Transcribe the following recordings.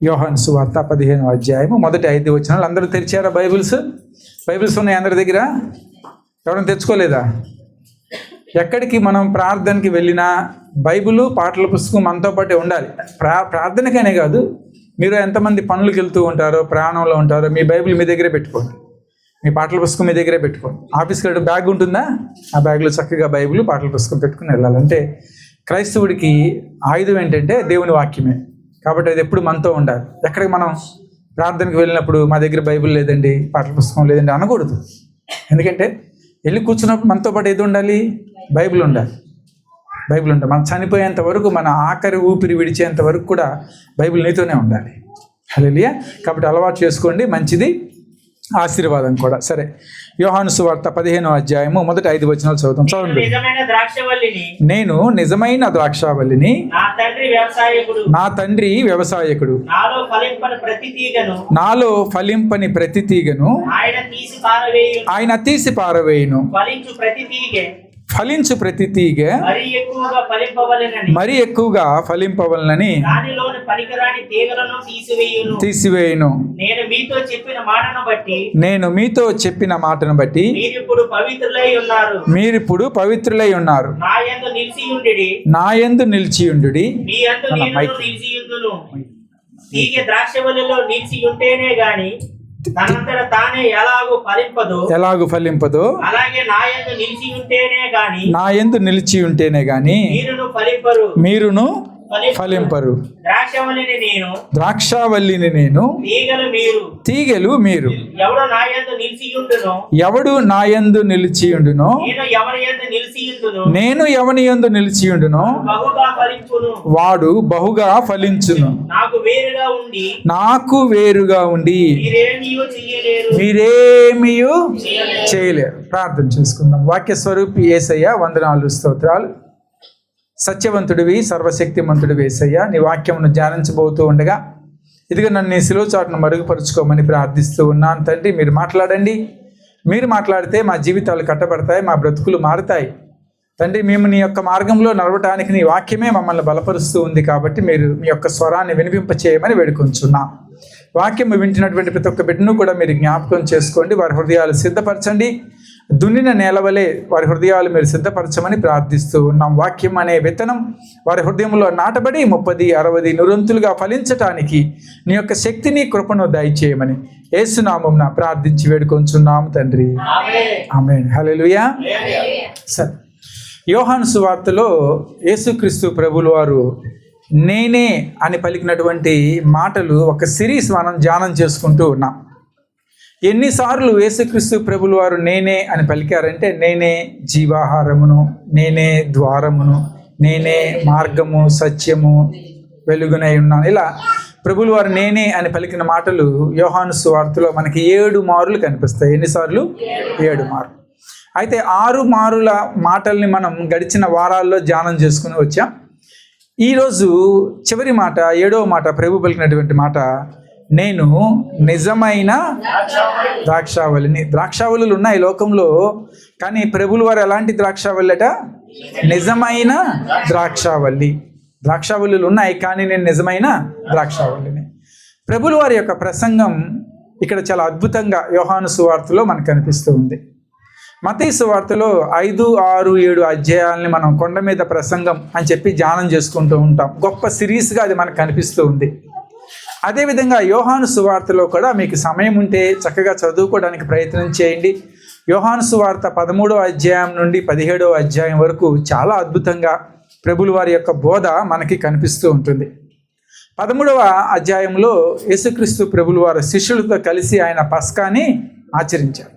యోహాను సువార్త 15వ అధ్యాయము మొదటి 5 వచనాలు. అందరూ తెరిచారా బైబిల్స్ ఉన్నాయి అందరి దగ్గర? ఎవరైనా తెచ్చుకోలేదా? ఎక్కడికి మనం ప్రార్థనకి వెళ్ళినా బైబిలు పాటల పుస్తకం మనతో పాటే ఉండాలి. ప్రార్థనకనే కాదు, మీరు ఎంతమంది పనులకు వెళ్తూ ఉంటారో, ప్రయాణంలో ఉంటారో, మీ బైబిల్ మీ దగ్గరే పెట్టుకోండి, మీ పాటల పుస్తకం మీ దగ్గరే పెట్టుకోండి. ఆఫీస్కి వెళ్ళి బ్యాగ్ ఉంటుందా? ఆ బ్యాగ్లో చక్కగా బైబిల్ పాటల పుస్తకం పెట్టుకుని వెళ్ళాలంటే క్రైస్తవుడికి ఆయుధం ఏంటంటే దేవుని వాక్యమే. కాబట్టి అది ఎప్పుడు మనతో ఉండాలి. ఎక్కడికి మనం ప్రార్థనకు వెళ్ళినప్పుడు మా దగ్గర బైబిల్ లేదండి, పాటల పుస్తకం లేదండి అనకూడదు. ఎందుకంటే వెళ్ళి కూర్చున్నప్పుడు మనతో పాటు ఏది ఉండాలి? బైబిల్ ఉండాలి. మనం చనిపోయేంత వరకు, మన ఆఖరి ఊపిరి విడిచేంత వరకు కూడా బైబిల్ నీతోనే ఉండాలి. హల్లెలూయా. కాబట్టి అలవాటు చేసుకోండి, మంచిది, ఆశీర్వాదం కూడా. సరే, యోహాను సువార్త 15వ అధ్యాయము మొదటి 5 వచనాలు చదువుతాం. చదవండి. నేను నిజమైన ద్రాక్షావల్లిని, నా తండ్రి వ్యవసాయకుడు. నాలో ఫలింపని ప్రతి తీగను ఆయన తీసి పారవేయును. ఫలించు ప్రతి తీగ మరి ఎక్కువగా ఫలింపవలనని తీసివేయును. నేను మీతో చెప్పిన మాటను బట్టి మీరిప్పుడు పవిత్రులై ఉన్నారు. నా యందు నిలిచియుండుడి. ఎలాగు ఫలింపదో అలాగే నా యందు నిలిచి ఉంటేనే గాని మీరును ఫలింపరు. ద్రాక్షావల్లిని నేను, తీగలు మీరు. ఎవడు నా యందు నిలిచియుండునో నేను ఎవని యందు నిలిచియుండునో వాడు బహుగా ఫలించును. నాకు వేరుగా ఉండి మీరేమీ చేయలేరు. ప్రార్థన చేసుకుందాం. వాక్య స్వరూపి యేసయ్య, వందనాలు, స్తోత్రాలు. సత్యవంతుడివి, సర్వశక్తిమంతుడివి యేసయ్య, నీ వాక్యమును ధ్యానించబోతూ ఉండగా ఇదిగో నన్ను నీ సిలువ చాటును మరుగుపరుచుకోమని ప్రార్థిస్తూ ఉన్నాను. తండ్రి, మీరు మాట్లాడండి. మీరు మాట్లాడితే మా జీవితాలు కట్టబడతాయి, మా బ్రతుకులు మారుతాయి. తండ్రి, మేము నీ యొక్క మార్గంలో నడవటానికి నీ వాక్యమే మమ్మల్ని బలపరుస్తూ ఉంది. కాబట్టి మీరు మీ యొక్క స్వరాన్ని వినిపింపచేయమని వేడుకొంచున్నాం. వాక్యం వింటున్నటువంటి ప్రతి ఒక్క బిడ్డను కూడా మీరు జ్ఞాపకం చేసుకోండి. వారి హృదయాలు సిద్ధపరచండి. దున్నిన నేలవలే వారి హృదయాలు మీరు సిద్ధపరచమని ప్రార్థిస్తూ ఉన్నాం. వాక్యం అనే విత్తనం వారి హృదయంలో నాటబడి 30, 60, 100 ఫలించటానికి నీ యొక్క శక్తిని, కృపను దయచేయమని యేసునామమున ప్రార్థించి వేడుకొంచున్నాము తండ్రి. ఆమేన్. హల్లెలూయా. సరే, యోహాను సువార్తలో యేసుక్రీస్తు ప్రభువుల వారు నేనే అని పలికినటువంటి మాటలు ఒక సిరీస్ మనం ధ్యానం చేసుకుంటూ ఉన్నాం. ఎన్నిసార్లు యేసుక్రీస్తు ప్రభువుల వారు నేనే అని పలికారంటే, నేనే జీవాహారమును, నేనే ద్వారమును, నేనే మార్గము, సత్యము, వెలుగునై ఉన్నాను. ఇలా ప్రభువుల వారు నేనే అని పలికిన మాటలు యోహాను సువార్తలో మనకి 7 మారులు కనిపిస్తాయి. ఎన్నిసార్లు? 7 మారులు. అయితే 6 మారుల మాటల్ని మనం గడిచిన వారాల్లో ధ్యానం చేసుకుని వచ్చాం. ఈరోజు చివరి మాట, 7వ మాట, ప్రభు పలికినటువంటి మాట, నేను నిజమైన ద్రాక్షావల్లిని. ద్రాక్షావల్లులు ఉన్నాయి లోకంలో, కానీ ప్రభువుల వారు ఎలాంటి ద్రాక్షావల్లట? నిజమైన ద్రాక్షావల్లి. ద్రాక్షావల్లులు ఉన్నాయి, కానీ నేను నిజమైన ద్రాక్షావల్లిని. ప్రభువుల వారి యొక్క ప్రసంగం ఇక్కడ చాలా అద్భుతంగా యోహాను సువార్తలో మనకు కనిపిస్తూ ఉంది. మత్తయి సువార్తలో 5, 6, 7 అధ్యాయాలని మనం కొండ మీద ప్రసంగం అని చెప్పి ధ్యానం చేసుకుంటూ ఉంటాం. గొప్ప సిరీస్గా అది మనకు కనిపిస్తూ ఉంది. అదేవిధంగా యోహాను సువార్తలో కూడా మీకు సమయం ఉంటే చక్కగా చదువుకోవడానికి ప్రయత్నం చేయండి. యోహాను సువార్త 13వ అధ్యాయం నుండి 17వ అధ్యాయం వరకు చాలా అద్భుతంగా ప్రభువుల వారి యొక్క బోధ మనకి కనిపిస్తూ ఉంటుంది. 13వ అధ్యాయంలో యేసుక్రీస్తు ప్రభువుల వారు శిష్యులతో కలిసి ఆయన పస్కాని ఆచరించారు.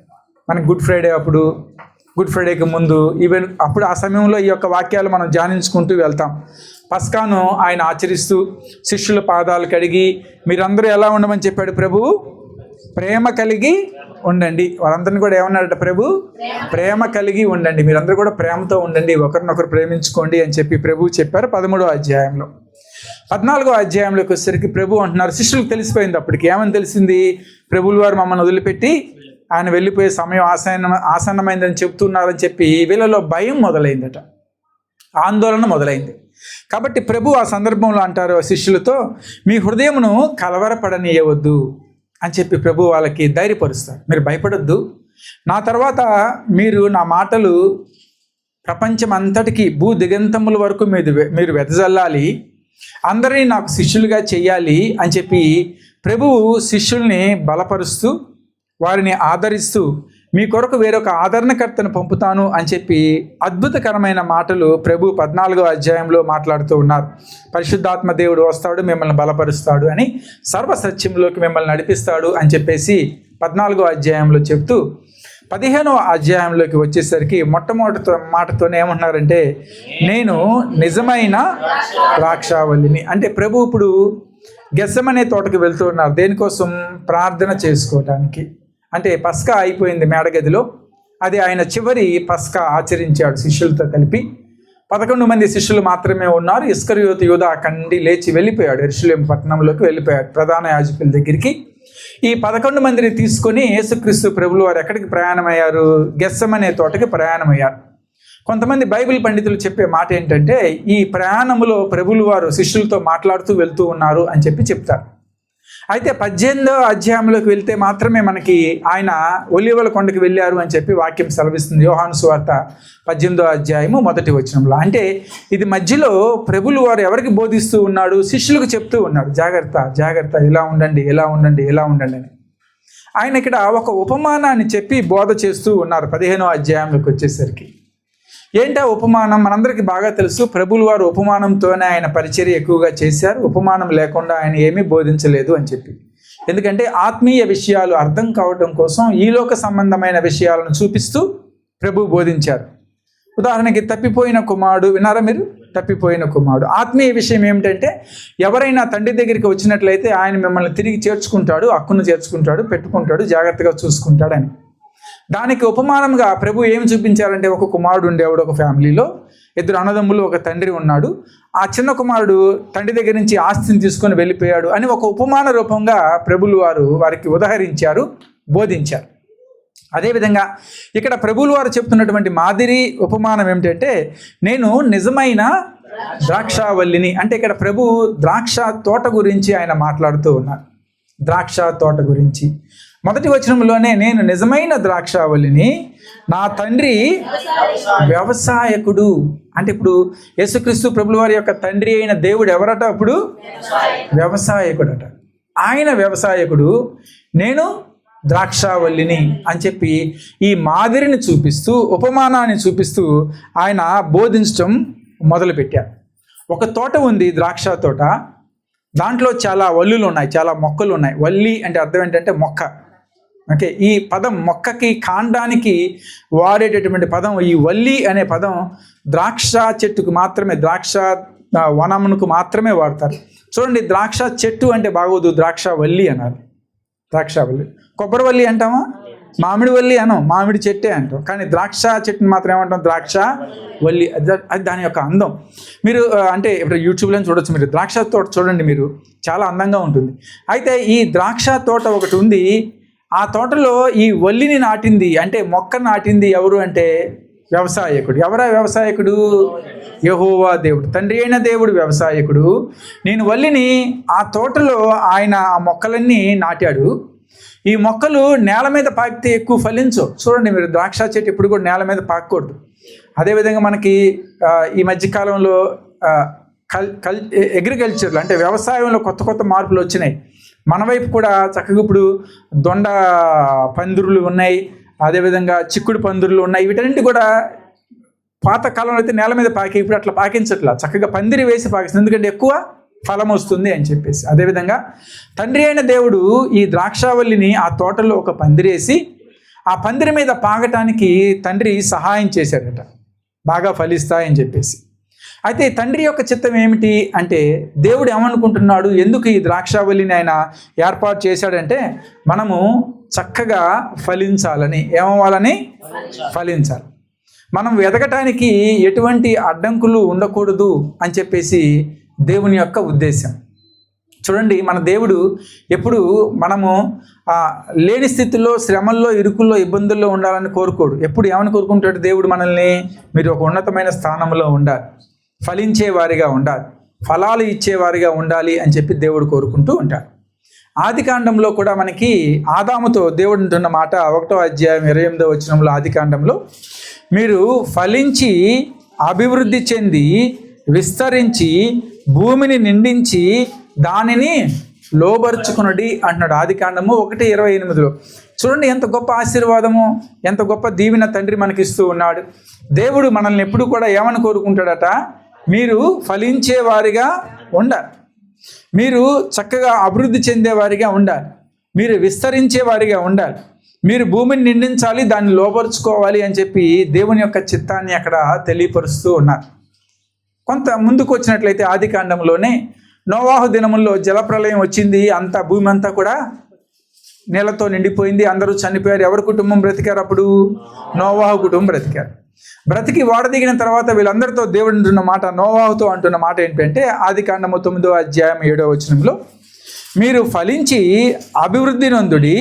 మనకి గుడ్ ఫ్రైడే అప్పుడు, గుడ్ ఫ్రైడేకి ముందు, ఈవెన్ అప్పుడు ఆ సమయంలో ఈ యొక్క వాక్యాలు మనం ధ్యానించుకుంటూ వెళ్తాం. పస్కాను ఆయన ఆచరిస్తూ శిష్యుల పాదాలు కడిగి మీరందరూ ఎలా ఉండమని చెప్పాడు ప్రభువు? ప్రేమ కలిగి ఉండండి. వారందరినీ కూడా ఏమన్నాడట ప్రభు? ప్రేమ కలిగి ఉండండి, మీరందరూ కూడా ప్రేమతో ఉండండి, ఒకరినొకరు ప్రేమించుకోండి అని చెప్పి ప్రభువు చెప్పారు 13వ అధ్యాయంలో. 14వ అధ్యాయంలోకి వచ్చేసరికి ప్రభు అంటున్నారు, శిష్యులకు తెలిసిపోయింది. అప్పటికి ఏమని తెలిసింది? ప్రభువుల వారు మమ్మల్ని వదిలిపెట్టి ఆయన వెళ్ళిపోయే సమయం ఆసన్నమైందని చెప్తున్నారని చెప్పి వీళ్ళలో భయం మొదలైందట. ఆందోళన మొదలైంది. కాబట్టి ప్రభు ఆ సందర్భంలో అంటారు శిష్యులతో, మీ హృదయమును కలవరపడనీయవద్దు అని చెప్పి ప్రభు వాళ్ళకి ధైర్యపరుస్తారు. మీరు భయపడొద్దు, నా తర్వాత మీరు నా మాటలు ప్రపంచం అంతటికీ భూ దిగంతముల వరకు మీరు వెదజల్లాలి, అందరినీ నాకు శిష్యులుగా చెయ్యాలి అని చెప్పి ప్రభువు శిష్యుల్ని బలపరుస్తూ వారిని ఆదరిస్తూ మీ కొరకు వేరొక ఆదరణకర్తను పంపుతాను అని చెప్పి అద్భుతకరమైన మాటలు ప్రభు 14వ అధ్యాయంలో మాట్లాడుతూ ఉన్నారు. పరిశుద్ధాత్మ దేవుడు వస్తాడు, మిమ్మల్ని బలపరుస్తాడు అని, సర్వసత్యంలోకి మిమ్మల్ని నడిపిస్తాడు అని చెప్పేసి 14వ అధ్యాయంలో చెప్తూ 15వ అధ్యాయంలోకి వచ్చేసరికి మొట్టమొదటి మాటతోనే ఏమంటున్నారంటే, నేను నిజమైన ద్రాక్షావల్లిని. అంటే ప్రభు ఇప్పుడు గెత్సెమనే తోటకు వెళ్తూ ఉన్నారు. దేనికోసం? ప్రార్థన చేసుకోవటానికి. అంటే పస్కా అయిపోయింది మేడగదిలో, అది ఆయన చివరి పస్కా ఆచరించాడు శిష్యులతో కలిపి. 11 మంది శిష్యులు మాత్రమే ఉన్నారు. ఇస్కరియోతు యూదా అక్కడి లేచి వెళ్ళిపోయాడు, యెరూషలేము పట్టణంలోకి వెళ్ళిపోయాడు ప్రధాన యాజకుల దగ్గరికి. ఈ 11 మందిని తీసుకొని యేసుక్రీస్తు ప్రభులు వారు ఎక్కడికి ప్రయాణమయ్యారు? గెత్సెమనే తోటకి ప్రయాణమయ్యారు. కొంతమంది బైబిల్ పండితులు చెప్పే మాట ఏంటంటే, ఈ ప్రయాణములో ప్రభులు వారు శిష్యులతో మాట్లాడుతూ వెళ్తూ ఉన్నారు అని చెప్పి చెప్తారు. అయితే 18వ అధ్యాయంలోకి వెళ్తే మాత్రమే మనకి ఆయన ఒలీవల కొండకి వెళ్ళారు అని చెప్పి వాక్యం సెలవిస్తుంది. యోహాను సువార్త 18వ అధ్యాయము 1వ వచనంలో. అంటే ఇది మధ్యలో ప్రభులు వారు ఎవరికి బోధిస్తూ ఉన్నాడు? శిష్యులకు చెప్తూ ఉన్నాడు, జాగ్రత్త జాగ్రత్త, ఇలా ఉండండి, ఇలా ఉండండి, ఇలా ఉండండి అని. ఆయన ఇక్కడ ఒక ఉపమానాన్ని చెప్పి బోధ చేస్తూ ఉన్నారు 15వ అధ్యాయంలోకి వచ్చేసరికి. ఏంటా ఉపమానం? మనందరికీ బాగా తెలుసు, ప్రభులు వారు ఉపమానంతోనే ఆయన పరిచర్య ఎక్కువగా చేశారు, ఉపమానం లేకుండా ఆయన ఏమీ బోధించలేదు అని చెప్పి. ఎందుకంటే ఆత్మీయ విషయాలు అర్థం కావడం కోసం ఈలోక సంబంధమైన విషయాలను చూపిస్తూ ప్రభు బోధించారు. ఉదాహరణకి తప్పిపోయిన కుమారుడు విన్నారా మీరు? తప్పిపోయిన కుమారుడు ఆత్మీయ విషయం ఏమిటంటే, ఎవరైనా తండ్రి దగ్గరికి వచ్చినట్లయితే ఆయన మిమ్మల్ని తిరిగి చేర్చుకుంటాడు, హక్కును చేర్చుకుంటాడు, పెట్టుకుంటాడు, జాగ్రత్తగా చూసుకుంటాడని. దానికి ఉపమానంగా ప్రభు ఏమి చూపించారంటే, ఒక కుమారుడు ఉండేవాడు ఒక ఫ్యామిలీలో, 2 అన్నదమ్ములు, ఒక తండ్రి ఉన్నాడు. ఆ చిన్న కుమారుడు తండ్రి దగ్గర నుంచి ఆస్తిని తీసుకొని వెళ్ళిపోయాడు అని ఒక ఉపమాన రూపంగా ప్రభులు వారు వారికి ఉదహరించారు, బోధించారు. అదేవిధంగా ఇక్కడ ప్రభులు వారు చెప్తున్నటువంటి మాదిరి ఉపమానం ఏమిటంటే, నేను నిజమైన ద్రాక్షావల్లిని. అంటే ఇక్కడ ప్రభు ద్రాక్ష తోట గురించి ఆయన మాట్లాడుతూ ఉన్నారు. ద్రాక్ష తోట గురించి 1వ వచనంలోనే, నేను నిజమైన ద్రాక్షావల్లిని, నా తండ్రి వ్యవసాయకుడు. అంటే ఇప్పుడు యేసుక్రీస్తు ప్రభుల వారి యొక్క తండ్రి అయిన దేవుడు ఎవరట? అప్పుడు వ్యవసాయకుడట. ఆయన వ్యవసాయకుడు, నేను ద్రాక్షావల్లిని అని చెప్పి ఈ మాదిరిని చూపిస్తూ, ఉపమానాన్ని చూపిస్తూ ఆయన బోధించడం మొదలుపెట్టారు. ఒక తోట ఉంది, ద్రాక్ష తోట. దాంట్లో చాలా వల్లులు ఉన్నాయి, చాలా మొక్కలు ఉన్నాయి. వల్లి అంటే అర్థం ఏంటంటే మొక్క. ఓకే, ఈ పదం మొక్కకి, కాండానికి వాడేటటువంటి పదం ఈ వల్లి అనే పదం ద్రాక్ష చెట్టుకు మాత్రమే, ద్రాక్ష వనమునకు మాత్రమే వాడతారు. చూడండి, ద్రాక్ష చెట్టు అంటే బాగోదు, ద్రాక్ష వల్లి అన్నారు. ద్రాక్ష వల్లి. కొబ్బరి వల్లి అంటామా? మామిడి వల్లి అనం, మామిడి చెట్టే అంటాం. కానీ ద్రాక్ష చెట్టుని మాత్రం ఏమంటాం? ద్రాక్ష వల్లి. అది దాని యొక్క అందం. మీరు అంటే ఇప్పుడు యూట్యూబ్లో చూడొచ్చు, మీరు ద్రాక్ష తోట చూడండి, మీరు చాలా అందంగా ఉంటుంది. అయితే ఈ ద్రాక్ష తోట ఒకటి ఉంది. ఆ తోటలో ఈ వల్లిని నాటింది, అంటే మొక్క నాటింది ఎవరు అంటే వ్యవసాయకుడు. ఎవరా వ్యవసాయకుడు? యెహోవా దేవుడు, తండ్రి అయిన దేవుడు వ్యవసాయకుడు. నేను వల్లిని, ఆ తోటలో ఆయన ఆ మొక్కలన్నీ నాటాడు. ఈ మొక్కలు నేల మీద పాకితే ఎక్కువ ఫలించవు. చూడండి మీరు, ద్రాక్ష చెట్టు ఎప్పుడు కూడా నేల మీద పాకకూడదు. అదేవిధంగా మనకి ఈ మధ్యకాలంలో అగ్రికల్చర్లో అంటే వ్యవసాయంలో కొత్త కొత్త మార్పులు వచ్చినాయి. మన వైపు కూడా చక్కగా ఇప్పుడు దొండ పందిరులు ఉన్నాయి, అదేవిధంగా చిక్కుడు పందిరులు ఉన్నాయి. వీటన్నింటి కూడా పాతకాలంలో అయితే నేల మీద పాకి, ఇప్పుడు అట్లా పాకించట్లా, చక్కగా పందిరి వేసి పాకిస్తుంది, ఎందుకంటే ఎక్కువ ఫలం వస్తుంది అని చెప్పేసి. అదేవిధంగా తండ్రి అయిన దేవుడు ఈ ద్రాక్షావల్లిని ఆ తోటలో ఒక పందిరేసి, ఆ పందిరి మీద పాగటానికి తండ్రి సహాయం చేశాడట, బాగా ఫలిస్తాయని చెప్పేసి. అయితే తండ్రి యొక్క చిత్తం ఏమిటి అంటే, దేవుడు ఏమనుకుంటున్నాడు, ఎందుకు ఈ ద్రాక్షావల్లిని ఆయన ఏర్పాటు చేశాడంటే, మనము చక్కగా ఫలించాలని. ఏమవ్వాలని? ఫలించాలి. మనం ఎదగటానికి ఎటువంటి అడ్డంకులు ఉండకూడదు అని చెప్పేసి దేవుని యొక్క ఉద్దేశం. చూడండి, మన దేవుడు ఎప్పుడు మనము లేని స్థితిలో, శ్రమల్లో, ఇరుకుల్లో, ఇబ్బందుల్లో ఉండాలని కోరుకోడు. ఎప్పుడు ఏమని కోరుకుంటాడు దేవుడు మనల్ని? మీరు ఒక ఉన్నతమైన స్థానంలో ఉండాలి, ఫలించేవారిగా ఉండాలి, ఫలాలు ఇచ్చేవారిగా ఉండాలి అని చెప్పి దేవుడు కోరుకుంటూ ఉంటాడు. ఆదికాండంలో కూడా మనకి ఆదాముతో దేవుడు అంటున్న మాట 1వ అధ్యాయం 28వ వచనంలో, ఆదికాండంలో, మీరు ఫలించి అభివృద్ధి చెంది విస్తరించి భూమిని నిండించి దానిని లోబరుచుకునడి అంటున్నాడు. ఆదికాండము 1:28లో. చూడండి ఎంత గొప్ప ఆశీర్వాదము, ఎంత గొప్ప దీవెన తండ్రి మనకిస్తూ ఉన్నాడు. దేవుడు మనల్ని ఎప్పుడు కూడా ఏమని కోరుకుంటాడట? మీరు ఫలించేవారిగా ఉండాలి, మీరు చక్కగా అభివృద్ధి చెందేవారిగా ఉండాలి, మీరు విస్తరించేవారిగా ఉండాలి, మీరు భూమిని నిండించాలి, దాన్ని లోపరుచుకోవాలి అని చెప్పి దేవుని యొక్క చిత్తాన్ని అక్కడ తెలియపరుస్తూ ఉన్నారు. కొంత ముందుకు వచ్చినట్లయితే ఆదికాండంలోనే నోవాహు దినముల్లో జలప్రలయం వచ్చింది, అంతా భూమి అంతా కూడా నీళ్ళతో నిండిపోయింది, అందరూ చనిపోయారు. ఎవరి కుటుంబం బ్రతికారు అప్పుడు? నోవాహు కుటుంబం బ్రతికారు. బ్రతికి ఓడ దిగిన తర్వాత వీళ్ళందరితో దేవుడు అంటున్న మాట, నోవాహుతో అంటున్న మాట ఏంటంటే ఆదికాండము 9వ అధ్యాయం 7వ వచనంలో, మీరు ఫలించి అభివృద్ధి నొందుడి,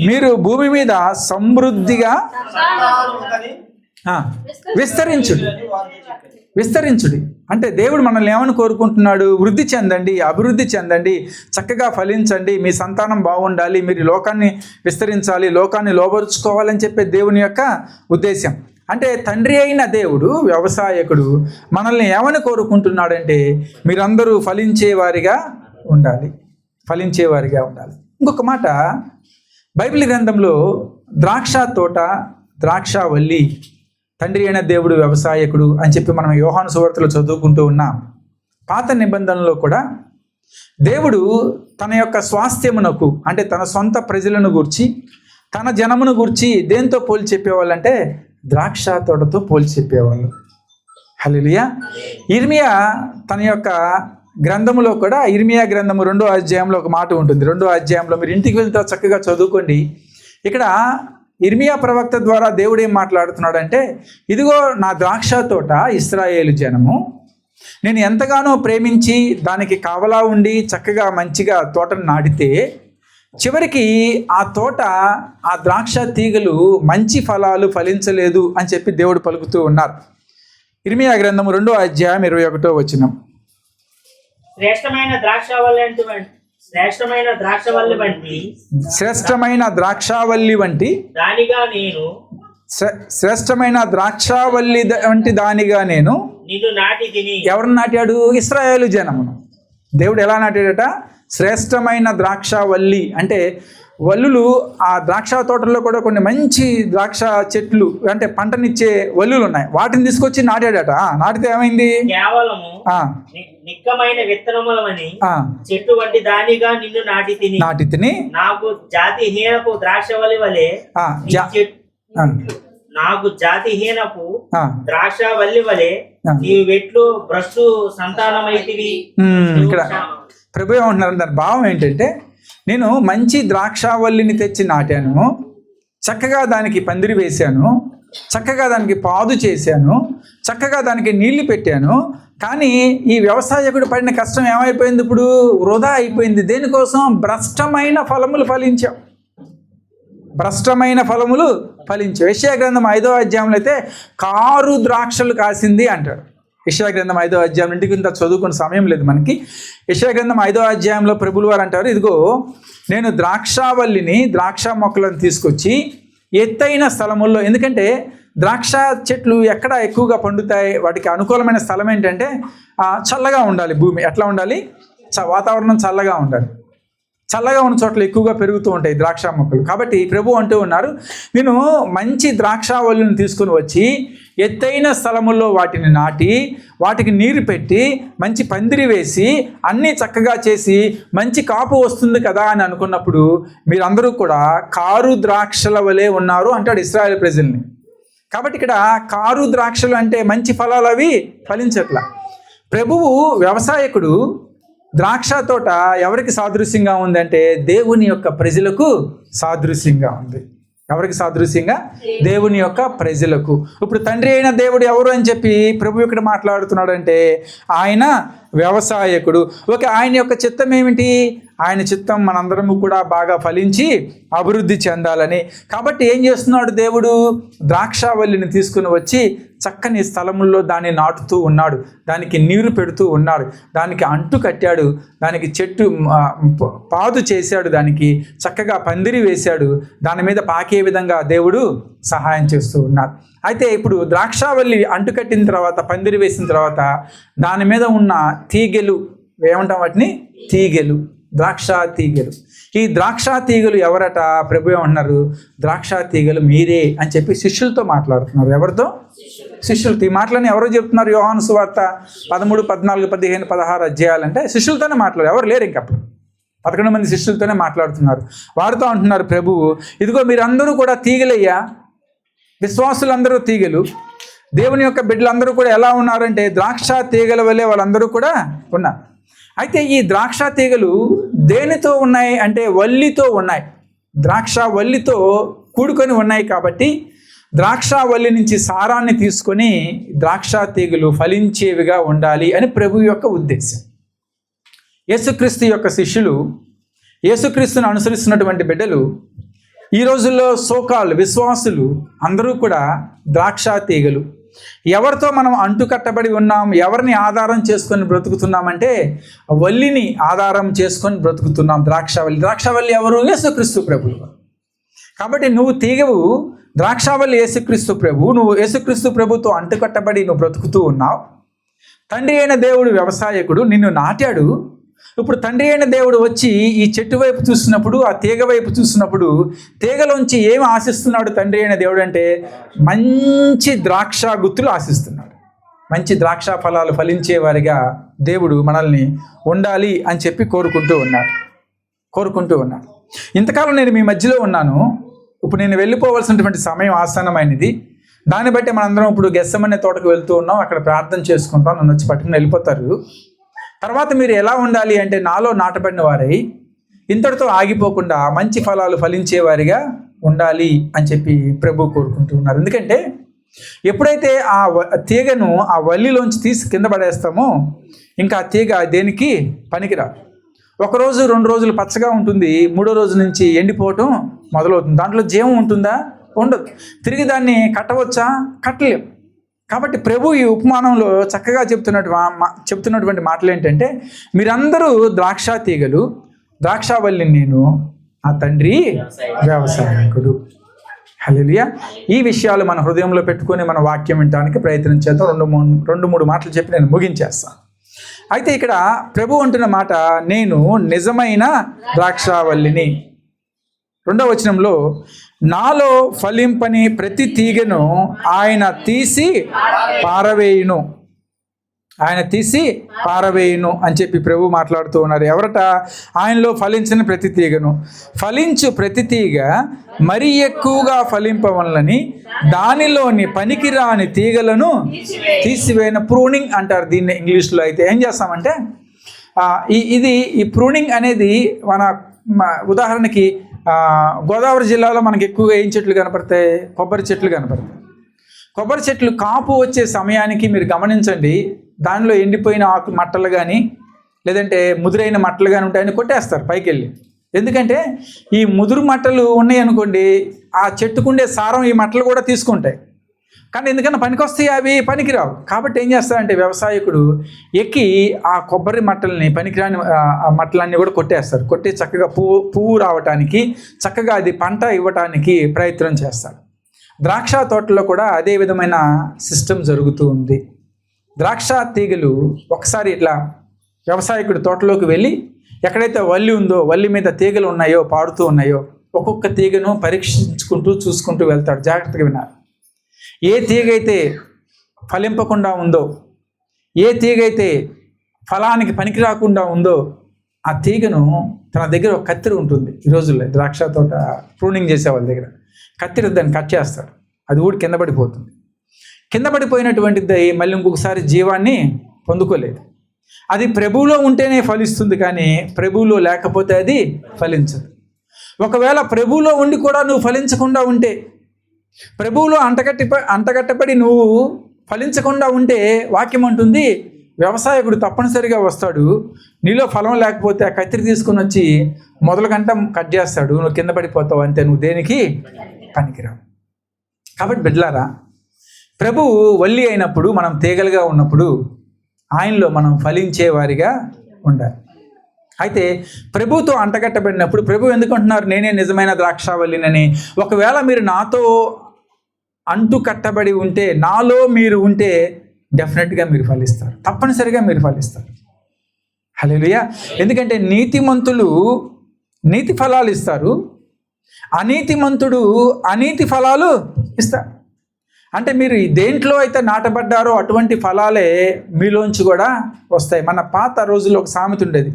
మీరు భూమి మీద సమృద్ధిగా విస్తరించుడి. అంటే దేవుడు మనల్ని ఏమని కోరుకుంటున్నాడు? వృద్ధి చెందండి, అభివృద్ధి చెందండి, చక్కగా ఫలించండి, మీ సంతానం బాగుండాలి, మీరు లోకాన్ని విస్తరించాలి, లోకాన్ని లోబరుచుకోవాలని చెప్పే దేవుని యొక్క ఉద్దేశం. అంటే తండ్రి అయిన దేవుడు, వ్యవసాయకుడు మనల్ని ఏమని కోరుకుంటున్నాడంటే మీరందరూ ఫలించేవారిగా ఉండాలి, ఫలించేవారిగా ఉండాలి. ఇంకొక మాట, బైబిల్ గ్రంథంలో ద్రాక్ష తోట, ద్రాక్షవల్లి, తండ్రి అయిన దేవుడు వ్యవసాయకుడు అని చెప్పి మనం యోహాను సువార్తలో చదువుకుంటూ ఉన్నాం. పాత నిబంధనలో కూడా దేవుడు తన యొక్క స్వాస్థ్యమునకు, అంటే తన సొంత ప్రజలను గూర్చి, తన జనమును గూర్చి దేంతో పోల్చి చెప్పేవాళ్ళంటే ద్రాక్ష తోటతో పోల్చి చెప్పేవాళ్ళు. హల్లెలూయా. ఇర్మియా తన యొక్క గ్రంథములో కూడా, ఇర్మియా గ్రంథము 2వ అధ్యాయంలో ఒక మాట ఉంటుంది. 2వ అధ్యాయంలో మీరు ఇంటికి వెళ్తే చక్కగా చదువుకోండి. ఇక్కడ ఇర్మియా ప్రవక్త ద్వారా దేవుడు ఏం మాట్లాడుతున్నాడంటే, ఇదిగో నా ద్రాక్ష తోట ఇశ్రాయేలు జనము, నేను ఎంతగానో ప్రేమించి దానికి కావలా ఉండి చక్కగా మంచిగా తోటను నాటితే చివరికి ఆ తోట, ఆ ద్రాక్ష తీగలు మంచి ఫలాలు ఫలించలేదు అని చెప్పి దేవుడు పలుకుతూ ఉన్నారు. ఇర్మియా గ్రంథము 2వ అధ్యాయం 21వ వచనం, శ్రేష్టమైన ద్రాక్షావల్లి వంటి దానిగా నేను నిన్ను నాటితిని. ఎవరు నాటాడు? ఇశ్రాయేలు జనమును. దేవుడు ఎలా నాటాడట? శ్రేష్టమైన ద్రాక్షవల్లి. అంటే వల్లులు, ఆ ద్రాక్ష తోటల్లో కూడా కొన్ని మంచి ద్రాక్ష చెట్లు, అంటే పంటనిచ్చే వల్లులు ఉన్నాయి, వాటిని తీసుకొచ్చి నాటాడట. నాటితే ఏమైంది? కేవలము నిక్కమైన విత్తనములమని చెట్టు వంటి దానిగా నిన్ను నాటితిని. నాకు జాతిహీనపు ద్రాక్షవల్లి వలె ద్రాక్షవల్లి వలె నీవు వెట్లు భ్రష్టు సంతానమైతివి. ఇక్కడ ప్రభు ఏమంటున్నారు? దాని భావం ఏంటంటే, నేను మంచి ద్రాక్షావల్లిని తెచ్చి నాటాను, చక్కగా దానికి పందిరి వేశాను, చక్కగా దానికి పాదు చేశాను, చక్కగా దానికి నీళ్లు పెట్టాను, కానీ ఈ వ్యవసాయకుడు పడిన కష్టం ఏమైపోయింది? ఇప్పుడు వృధా అయిపోయింది. దేనికోసం? భ్రష్టమైన ఫలములు ఫలించాం, భ్రష్టమైన ఫలములు ఫలించాం. యెషయా గ్రంథం 5వ అధ్యాయంలో అయితే కారు ద్రాక్షలు కాసింది అంటాడు. యెషయా గ్రంథం 5వ అధ్యాయం, ఇంటికి ఇంత చదువుకునే సమయం లేదు మనకి. యెషయా గ్రంథం 5వ అధ్యాయంలో ప్రభులు వారు అంటారు, ఇదిగో నేను ద్రాక్షావల్లిని, ద్రాక్ష మొక్కలను తీసుకొచ్చి ఎత్తైన స్థలముల్లో, ఎందుకంటే ద్రాక్ష చెట్లు ఎక్కడ ఎక్కువగా పండుతాయి, వాటికి అనుకూలమైన స్థలం ఏంటంటే చల్లగా ఉండాలి భూమి. ఎట్లా ఉండాలి? వాతావరణం చల్లగా ఉండాలి. చల్లగా ఉన్న చోట్ల ఎక్కువగా పెరుగుతూ ఉంటాయి ద్రాక్ష మొక్కలు. కాబట్టి ప్రభు అంటూ ఉన్నారు, నేను మంచి ద్రాక్షావల్లిని తీసుకుని వచ్చి ఎత్తైన స్థలముల్లో వాటిని నాటి, వాటికి నీరు పెట్టి, మంచి పందిరి వేసి, అన్నీ చక్కగా చేసి మంచి కాపు వస్తుంది కదా అని అనుకున్నప్పుడు మీరందరూ కూడా కారు ద్రాక్షల వలె ఉన్నారు అంటాడు ఇశ్రాయేలు ప్రజల్ని. కాబట్టి ఇక్కడ కారు ద్రాక్షలు అంటే మంచి ఫలాలు అవి ఫలించట్లా. ప్రభువు వ్యవసాయకుడు, ద్రాక్ష తోట ఎవరికి సాదృశ్యంగా ఉందంటే దేవుని యొక్క ప్రజలకు సాదృశ్యంగా ఉంది. ఎవరికి సాదృశ్యంగా? దేవుని యొక్క ప్రజలకు. ఇప్పుడు తండ్రి అయిన దేవుడు ఎవరు అని చెప్పి ప్రభు ఇక్కడ మాట్లాడుతున్నాడంటే, ఆయన వ్యవసాయకుడు. ఓకే, ఆయన యొక్క చిత్తం ఏమిటి? ఆయన చిత్తం మనందరము కూడా బాగా ఫలించి అభివృద్ధి చెందాలని. కాబట్టి ఏం చేస్తున్నాడు దేవుడు? ద్రాక్షావల్లిని తీసుకుని వచ్చి చక్కని స్థలముల్లో దాన్ని నాటుతూ ఉన్నాడు, దానికి నీరు పెడుతూ ఉన్నాడు, దానికి అంటు కట్టాడు, దానికి చెట్టు పాదు చేశాడు, దానికి చక్కగా పందిరి వేశాడు, దాని మీద పాకే విధంగా దేవుడు సహాయం చేస్తూ ఉన్నాడు. అయితే ఇప్పుడు ద్రాక్షావల్లి అంటు కట్టిన తర్వాత, పందిరి వేసిన తర్వాత దాని మీద ఉన్న తీగెలు, ఏమంటాం వాటిని? తీగెలు, ద్రాక్ష తీగలు. ఈ ద్రాక్ష తీగలు ఎవరట? ప్రభు ఏమంటున్నారు? ద్రాక్ష తీగలు మీరే అని చెప్పి శిష్యులతో మాట్లాడుతున్నారు. ఎవరితో? శిష్యులతో. ఈ మాటలని ఎవరో చెప్తున్నారు? యోహాను సువార్త 13, 14, 15, 16 అధ్యాయాలంటే శిష్యులతోనే మాట్లాడారు. ఎవరు లేరు ఇంకప్పుడు. 11 మంది శిష్యులతోనే మాట్లాడుతున్నారు. వారితో అంటున్నారు ప్రభువు, ఇదిగో మీరందరూ కూడా తీగలయ్యా, విశ్వాసులందరూ తీగలు, దేవుని యొక్క బిడ్డలందరూ కూడా ఎలా ఉన్నారంటే ద్రాక్ష తీగల వల్లే వాళ్ళందరూ కూడా ఉన్నారు. అయితే ఈ ద్రాక్ష తీగలు దేనితో ఉన్నాయి అంటే వల్లితో ఉన్నాయి. ద్రాక్ష వల్లితో కూడుకొని ఉన్నాయి. కాబట్టి ద్రాక్ష వల్లి నుంచి సారాన్ని తీసుకొని ద్రాక్ష తీగలు ఫలించేవిగా ఉండాలి అని ప్రభు యొక్క ఉద్దేశం. యేసుక్రీస్తు యొక్క శిష్యులు, యేసుక్రీస్తును అనుసరిస్తున్నటువంటి బిడ్డలు, ఈ రోజుల్లో సోకాల్ విశ్వాసులు అందరూ కూడా ద్రాక్ష తీగలు. ఎవరితో మనం అంటుకట్టబడి ఉన్నాం? ఎవరిని ఆధారం చేసుకొని బ్రతుకుతున్నామంటే వల్లిని ఆధారం చేసుకొని బ్రతుకుతున్నాం. ద్రాక్షావల్లి. ద్రాక్షావల్లి ఎవరు? యేసుక్రీస్తు ప్రభువు. కాబట్టి నువ్వు తీగవు, ద్రాక్షావల్లి యేసుక్రీస్తు ప్రభు. నువ్వు యేసుక్రీస్తు ప్రభుతో అంటుకట్టబడి నువ్వు బ్రతుకుతూ ఉన్నావు. తండ్రి అయిన దేవుడు వ్యవసాయకుడు, నిన్ను నాటాడు. ఇప్పుడు తండ్రి అయిన దేవుడు వచ్చి ఈ చెట్టు వైపు చూసినప్పుడు, ఆ తీగ వైపు చూసినప్పుడు, తీగలోంచి ఏమి ఆశిస్తున్నాడు తండ్రి అయిన దేవుడు అంటే మంచి ద్రాక్ష గుత్తులు ఆశిస్తున్నాడు. మంచి ద్రాక్ష ఫలాలు ఫలించేవారిగా దేవుడు మనల్ని ఉండాలి అని చెప్పి కోరుకుంటూ ఉన్నాడు. ఇంతకాలం నేను మీ మధ్యలో ఉన్నాను. ఇప్పుడు నేను వెళ్ళిపోవలసినటువంటి సమయం ఆసన్నమైనది. దాన్ని బట్టి మనందరం ఇప్పుడు గెస్సమనే తోటకు వెళ్తూ ఉన్నాం. అక్కడ ప్రార్థన చేసుకుంటాం. నన్ను వచ్చి పట్టుకుని వెళ్ళిపోతారు. తర్వాత మీరు ఎలా ఉండాలి అంటే నాలో నాటబడిన వారై ఇంతటితో ఆగిపోకుండా మంచి ఫలాలు ఫలించేవారిగా ఉండాలి అని చెప్పి ప్రభు కోరుకుంటూ ఉన్నారు. ఎందుకంటే ఎప్పుడైతే ఆ తీగను ఆ వల్లిలోంచి తీసి కింద పడేస్తామో ఇంకా ఆ తీగ దేనికి పనికిరాదు. 1 రోజు 2 రోజులు పచ్చగా ఉంటుంది, 3వ రోజు నుంచి ఎండిపోవటం మొదలవుతుంది. దాంట్లో జీవం ఉంటుందా? ఉండదు. తిరిగి దాన్ని కట్టవచ్చా? కట్టలేం. కాబట్టి ప్రభు ఈ ఉపమానంలో చక్కగా చెప్తున్నటువంటి మాటలు ఏంటంటే మీరందరూ ద్రాక్ష తీగలు, ద్రాక్షావల్లి నేను, ఆ తండ్రి వ్యవసాయకుడు. హల్లెలూయా. ఈ విషయాలు మన హృదయంలో పెట్టుకొని మన వాక్యం వినడానికి ప్రయత్నం చేద్దాం. 2-3 మాటలు చెప్పి నేను ముగించేస్తాను. అయితే ఇక్కడ ప్రభు అంటున్న మాట, నేను నిజమైన ద్రాక్షావల్లిని. 2వ వచనంలో, నాలో ఫలింపని ప్రతి తీగను ఆయన తీసి పారవేయును అని చెప్పి ప్రభు మాట్లాడుతూ ఉన్నారు. ఎవరట? ఆయనలో ఫలించిన ప్రతి తీగను. ఫలించు ప్రతి తీగ మరీ ఎక్కువగా ఫలింపవలనని దానిలోని పనికిరాని తీగలను తీసివేయన. ప్రూనింగ్ అంటారు దీన్ని ఇంగ్లీష్లో. అయితే ఏం చేస్తామంటే ఈ ప్రూనింగ్ అనేది మన ఉదాహరణకి గోదావరి జిల్లాలో మనకి ఎక్కువగా ఏం చెట్లు కనపడతాయి? కొబ్బరి చెట్లు కనపడతాయి. కొబ్బరి చెట్లు కాపు వచ్చే సమయానికి మీరు గమనించండి, దానిలో ఎండిపోయిన ఆకు మట్టలు కానీ లేదంటే ముదురైన మట్టలు కానీ ఉంటాయని కొట్టేస్తారు పైకి వెళ్ళి. ఎందుకంటే ఈ ముదురు మట్టలు ఉన్నాయి అనుకోండి, ఆ చెట్టుకుండే సారం ఈ మట్టలు కూడా తీసుకుంటాయి. కానీ ఎందుకన్నా పనికొస్తాయి, అవి పనికిరావు. కాబట్టి ఏం చేస్తారంటే వ్యవసాయకుడు ఎక్కి ఆ కొబ్బరి మట్టల్ని, పనికిరాని ఆ మట్టలన్నీ కూడా కొట్టేస్తారు. కొట్టి చక్కగా పువ్వు రావటానికి, చక్కగా అది పంట ఇవ్వటానికి ప్రయత్నం చేస్తాడు. ద్రాక్ష తోటలో కూడా అదే విధమైన సిస్టమ్ జరుగుతూ ఉంది. ద్రాక్ష తీగలు ఒకసారి ఇట్లా వ్యవసాయకుడు తోటలోకి వెళ్ళి ఎక్కడైతే వల్లి ఉందో, వల్లి మీద తీగలు ఉన్నాయో, పాడుతూ ఉన్నాయో, ఒక్కొక్క తీగను పరీక్షించుకుంటూ చూసుకుంటూ వెళ్తాడు. జాగ్రత్తగా వినాలి. ఏ తీగ అయితే ఫలింపకుండా ఉందో, ఏ తీగ అయితే ఫలానికి పనికి రాకుండా ఉందో, ఆ తీగను తన దగ్గర ఒక కత్తిరి ఉంటుంది. ఈ రోజుల్లో ద్రాక్ష తోట ప్రూనింగ్ చేసే వాళ్ళ దగ్గర కత్తిరి దాన్ని కట్ చేస్తాడు. అది ఊడి కింద పడిపోతుంది. కింద పడిపోయినటువంటిది మళ్ళీ ఇంకొకసారి జీవాన్ని పొందుకోలేదు. అది ప్రభువులో ఉంటేనే ఫలిస్తుంది, కానీ ప్రభువులో లేకపోతే అది ఫలించదు. ఒకవేళ ప్రభువులో ఉండి కూడా నువ్వు ఫలించకుండా ఉంటే, ప్రభువులో అంటగట్టబడి నువ్వు ఫలించకుండా ఉంటే, వాక్యం అంటుంది వ్యవసాయకుడు తప్పనిసరిగా వస్తాడు, నీలో ఫలం లేకపోతే ఆ కత్తిరి తీసుకుని వచ్చి మొదల గంట కట్ చేస్తాడు, నువ్వు కింద పడిపోతావు అంతే, నువ్వు దేనికి పనికిరావు. కాబట్టి బిడ్డలారా, ప్రభువు వల్లి అయినప్పుడు, మనం తీగలుగా ఉన్నప్పుడు ఆయనలో మనం ఫలించే వారిగా ఉండాలి. అయితే ప్రభుతో అంటగట్టబడినప్పుడు ప్రభు ఎందుకు అంటున్నారు నేనే నిజమైన ద్రాక్షావల్లినని? ఒకవేళ మీరు నాతో అంటు కట్టబడి ఉంటే, నాలో మీరు ఉంటే డెఫినెట్గా మీరు ఫలిస్తారు, తప్పనిసరిగా మీరు ఫలిస్తారు. హల్లెలూయా. ఎందుకంటే నీతిమంతులు నీతి ఫలాలు ఇస్తారు, అనీతిమంతుడు అనీతి ఫలాలు ఇస్తారు. అంటే మీరు దేంట్లో అయితే నాటబడ్డారో అటువంటి ఫలాలే మీలోంచి కూడా వస్తాయి. మన పాత రోజుల్లో ఒక సామెత ఉండేది,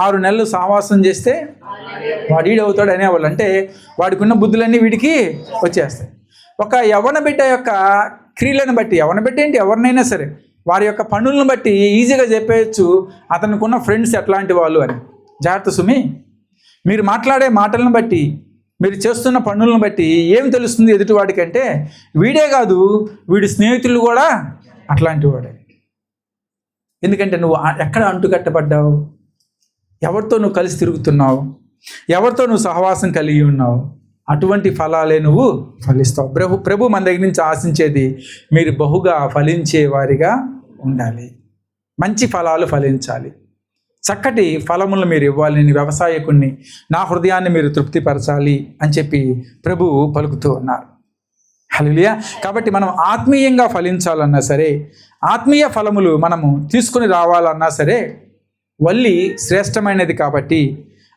6 నెలలు సావాసం చేస్తే వాడు ఈడవుతాడు అనేవాళ్ళు. అంటే వాడికి ఉన్న బుద్ధులన్నీ వీడికి వచ్చేస్తాయి. ఒక యవ్వన బిడ్డ యొక్క క్రియలను బట్టి, యవ్వన బిడ్డ ఏంటి, ఎవరినైనా సరే వారి యొక్క పనులను బట్టి ఈజీగా చెప్పేయచ్చు అతనికి ఉన్న ఫ్రెండ్స్ ఎట్లాంటి వాళ్ళు అని. జాగ్రత్త సుమి, మీరు మాట్లాడే మాటలను బట్టి, మీరు చేస్తున్న పనులను బట్టి ఏం తెలుస్తుంది ఎదుటివాడికంటే, వీడే కాదు వీడి స్నేహితులు కూడా అట్లాంటి వాడే. ఎందుకంటే నువ్వు ఎక్కడ అంటుకట్టబడ్డావు, ఎవరితో నువ్వు కలిసి తిరుగుతున్నావు, ఎవరితో నువ్వు సహవాసం కలిగి ఉన్నావు, అటువంటి ఫలాలే నువ్వు ఫలిస్తావు. ప్రభు మన దగ్గర నుంచి ఆశించేది మీరు బహుగా ఫలించే వారిగా ఉండాలి, మంచి ఫలాలు ఫలించాలి, చక్కటి ఫలములు మీరు ఇవ్వాలి. నేను వ్యవసాయకుణ్ణి, నా హృదయాన్ని మీరు తృప్తిపరచాలి అని చెప్పి ప్రభువు పలుకుతూ ఉన్నారు. హల్లెలూయా. కాబట్టి మనం ఆత్మీయంగా ఫలించాలన్నా సరే, ఆత్మీయ ఫలములు మనము తీసుకుని రావాలన్నా సరే, వల్లి శ్రేష్టమైనది కాబట్టి